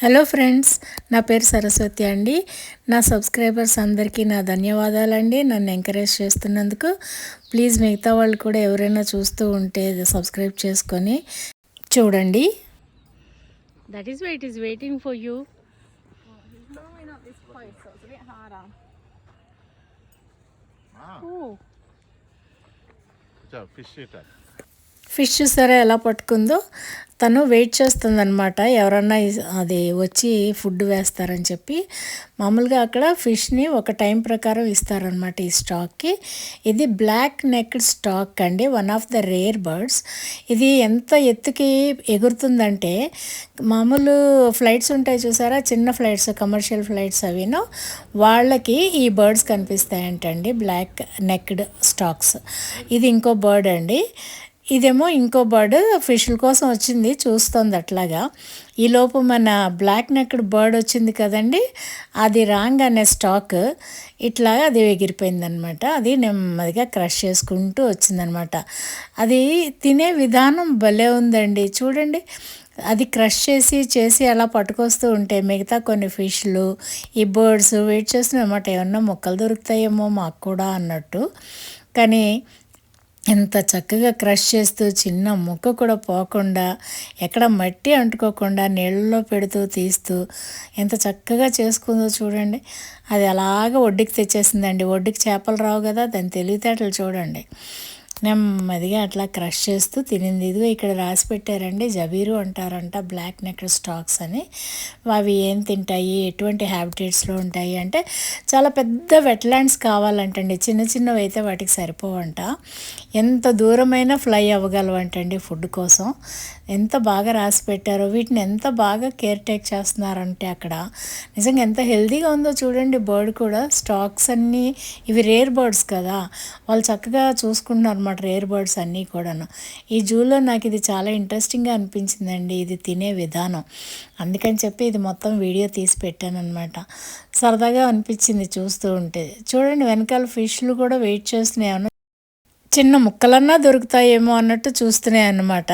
Hello friends, నా పేరు సరస్వతి అండి. నా సబ్స్క్రైబర్స్ అందరికీ నా ధన్యవాదాలండి. నన్ను ఎంకరేజ్ చేస్తున్నందుకు. ప్లీజ్ మిగతా వాళ్ళు కూడా ఎవరైనా చూస్తూ ఉంటే సబ్స్క్రైబ్ చేసుకొని చూడండి. That is why it is waiting for you. Fish చూసారా ఎలా పట్టుకుందో. తను వెయిట్ చేస్తుందన్నమాట, ఎవరన్నా అది వచ్చి ఫుడ్ వేస్తారని చెప్పి. మామూలుగా అక్కడ ఫిష్ని ఒక టైం ప్రకారం ఇస్తారనమాట ఈ స్టాక్కి. ఇది బ్లాక్ నెక్డ్ స్టాక్ అండి, one of the rare birds. ఇది ఎంత ఎత్తుకి ఎగురుతుందంటే, మామూలు ఫ్లైట్స్ ఉంటాయి చూసారా, చిన్న ఫ్లైట్స్, కమర్షియల్ ఫ్లైట్స్ అవిను, వాళ్ళకి ఈ బర్డ్స్ కనిపిస్తాయంటండి, బ్లాక్ నెక్డ్ స్టాక్స్. ఇది ఇంకో బర్డ్ అండి. ఇదేమో ఇంకో బర్డ్ ఫిష్ల కోసం వచ్చింది, చూస్తుంది అట్లాగా. ఈలోపు మన బ్లాక్ నెక్డ్ బర్డ్ వచ్చింది కదండి, అది రాగానే స్టాక్ ఇట్లా అది ఎగిరిపోయిందనమాట. అది నెమ్మదిగా క్రష్ చేసుకుంటూ వచ్చిందనమాట. అది తినే విధానం భలే ఉందండి, చూడండి. అది క్రష్ చేసి అలా పట్టుకొస్తూ ఉంటే మిగతా కొన్ని ఫిష్లు, ఈ బర్డ్స్ వెయిట్ చేస్తున్నాయి అన్నమాట, ఏమన్నా మొక్కలు దొరుకుతాయేమో మాకు కూడా అన్నట్టు. కానీ ఎంత చక్కగా క్రష్ చేస్తూ, చిన్న ముక్క కూడా పోకుండా, ఎక్కడ మట్టి అంటుకోకుండా నీళ్ళలో పెడుతూ తీస్తూ ఎంత చక్కగా చేసుకుందో చూడండి. అది అలాగ ఒడ్డుకి తెచ్చేసిందండి. ఒడ్డుకి చేపలు రావు కదా, దాని తెలివితేటలు చూడండి. నెమ్మదిగా అట్లా క్రష్ చేస్తూ తినింది. ఇదిగో ఇక్కడ రాసి పెట్టారండి, జబీరు అంటారంట బ్లాక్ నెక్డ్ స్టాక్స్ అని. అవి ఏం తింటాయి, ఎటువంటి హ్యాబిటేట్స్లో ఉంటాయి అంటే, చాలా పెద్ద వెట్లాండ్స్ కావాలంటండి, చిన్న చిన్నవి అయితే వాటికి సరిపోవంట. ఎంత దూరమైనా ఫ్లై అవ్వగలవంటండి ఫుడ్ కోసం. ఎంత బాగా రాసి పెట్టారో, వీటిని ఎంత బాగా కేర్ టేక్ చేస్తున్నారంటే అక్కడ. నిజంగా ఎంత హెల్తీగా ఉందో చూడండి బర్డ్ కూడా. స్టాక్స్ అన్నీ ఇవి రేర్ బర్డ్స్ కదా, వాళ్ళు చక్కగా చూసుకుంటున్నారు అన్నమాట, రేర్ బర్డ్స్ అన్నీ కూడాను. ఈ జూలో నాకు ఇది చాలా ఇంట్రెస్టింగ్గా అనిపించిందండి, ఇది తినే విధానం. అందుకని చెప్పి ఇది మొత్తం వీడియో తీసి పెట్టాను అనమాట. సరదాగా అనిపించింది చూస్తూ ఉంటే. చూడండి వెనకాల ఫిష్లు కూడా వెయిట్ చేస్తున్నాయి, చిన్న ముక్కలన్నా దొరుకుతాయేమో అన్నట్టు చూస్తున్నాయి అన్నమాట.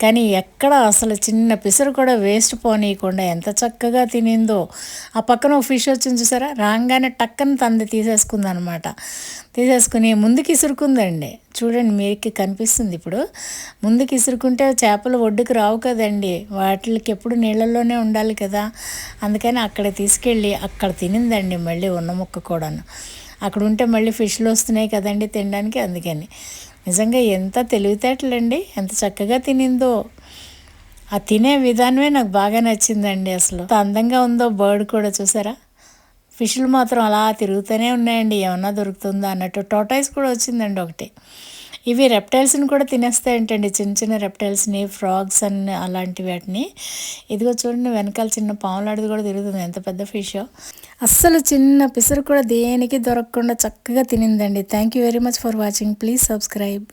కానీ ఎక్కడ అసలు చిన్న పిసరు కూడా వేస్ట్ పోనీయకుండా ఎంత చక్కగా తినిందో. ఆ పక్కన ఒక ఫిష్ వచ్చింది చూసారా, రాగానే టక్కన తంది తీసేసుకుంది అనమాట. తీసేసుకుని ముందుకు ఇసురుకుందండి, చూడండి మీకు కనిపిస్తుంది ఇప్పుడు. ముందుకు ఇసురుకుంటే చేపలు ఒడ్డుకు రావు కదండి, వాటికి ఎప్పుడు నీళ్ళల్లోనే ఉండాలి కదా. అందుకని అక్కడ తీసుకెళ్ళి అక్కడ తినిందండి, మళ్ళీ ఉన్న ముక్క కూడాను. అక్కడ ఉంటే మళ్ళీ ఫిష్లు వస్తున్నాయి కదండి తినడానికి, అందుకని. నిజంగా ఎంత తెలివితేటలండి, ఎంత చక్కగా తినిందో. ఆ తినే విధానమే నాకు బాగా నచ్చిందండి. అసలు ఎంత అందంగా ఉందో బర్డ్ కూడా, చూసారా. ఫిష్లు మాత్రం అలా తిరుగుతూనే ఉన్నాయండి, ఏమన్నా దొరుకుతుందా అన్నట్టు. టోటాయిస్ కూడా వచ్చిందండి ఒకటి. ఇవి రెప్టైల్స్ని కూడా తినేస్తాయంటండి, చిన్న చిన్న రెప్టైల్స్ని, ఫ్రాగ్స్ అని అలాంటి వాటిని. ఇదిగో చూడండి వెనకాల చిన్న పాములాడిది కూడా తిరుగుతుంది, ఎంత పెద్ద ఫిష్. అస్సలు చిన్న పిసరు కూడా దేనికి దొరకకుండా చక్కగా తినిందండి. Thank you very much for watching. Please subscribe.